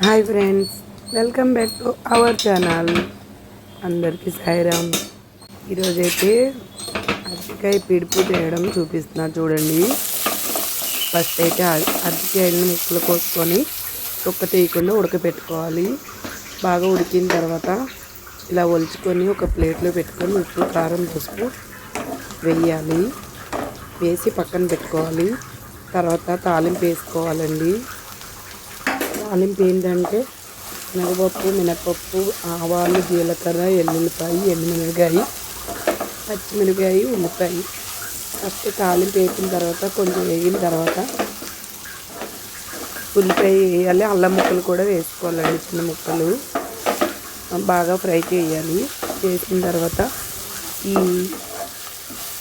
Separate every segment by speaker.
Speaker 1: Hi friends, welcome back to our channel. అందరికీ సాయిరామ్. ఈరోజైతే అరటికాయ పిడుపు చేయడం చూపిస్తున్నా చూడండి. ఫస్ట్ అయితే అరటికాయలను ముక్కలు కోసుకొని తొక్క తీయకుండా ఉడకపెట్టుకోవాలి. బాగా ఉడికిన తర్వాత ఇలా ఒలుచుకొని ఒక ప్లేట్లో పెట్టుకొని ఉప్పు కారం పసుపు వేయాలి. వేసి పక్కన పెట్టుకోవాలి. తర్వాత తాలింపు వేసుకోవాలండి. తాలింపు ఏంటంటే శనగపప్పు, మినపప్పు, ఆవాలు, జీలకర్ర, ఎల్లుల్లిపాయ, ఎండుమిరపకాయ, పచ్చిమిరపకాయ, ఉల్లిపాయ. ఫస్ట్ తాలింపు వేసిన తర్వాత కొంచెం వేగిన తర్వాత ఉల్లిపాయ వేయాలి. అల్లం ముక్కలు కూడా వేసుకోవాలండి, చిన్న ముక్కలు. బాగా ఫ్రై చేయాలి. చేసిన తర్వాత ఈ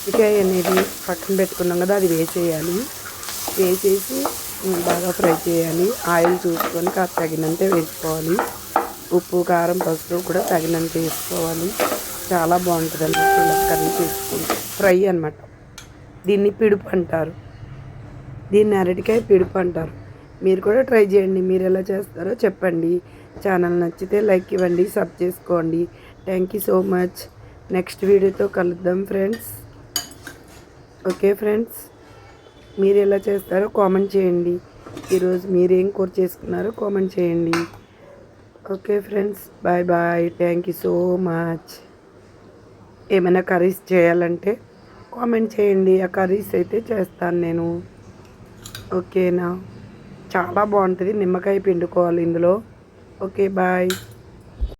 Speaker 1: ఉల్లిపాయ అనేది పక్కన పెట్టుకున్నాం కదా, అది వేసేయాలి. వేసేసి బాగా ఫ్రై చేయాలి. ఆయిల్ చూసుకొని కాస్త తగినంత వేసుకోవాలి. ఉప్పు కారం పసుపు కూడా తగినంత వేసుకోవాలి. చాలా బాగుంటుంది అన్నమాట ఇలా కర్రీ చేసుకుంటే. ఫ్రై అన్నమాట. దీన్ని పిడుపు అంటారు. దీన్ని అరటికాయ పిడుపు అంటారు. మీరు కూడా ట్రై చేయండి. మీరు ఎలా చేస్తారో చెప్పండి. ఛానల్ నచ్చితే లైక్ ఇవ్వండి, సబ్ చేసుకోండి. Thank you so much. Next వీడియోతో కలుద్దాం ఫ్రెండ్స్. ఓకే ఫ్రెండ్స్, మీరు ఎలా చేస్తారో కామెంట్ చేయండి. ఈరోజు మీరేం కూర చేసుకున్నారో కామెంట్ చేయండి. Okay friends, bye bye. Thank you so much. ఏమైనా కర్రీస్ చేయాలంటే కామెంట్ చేయండి. ఆ కర్రీస్ అయితే చేస్తాను నేను. ఓకేనా? చాలా బాగుంటుంది. నిమ్మకాయ పిండుకోవాలి ఇందులో. Okay bye.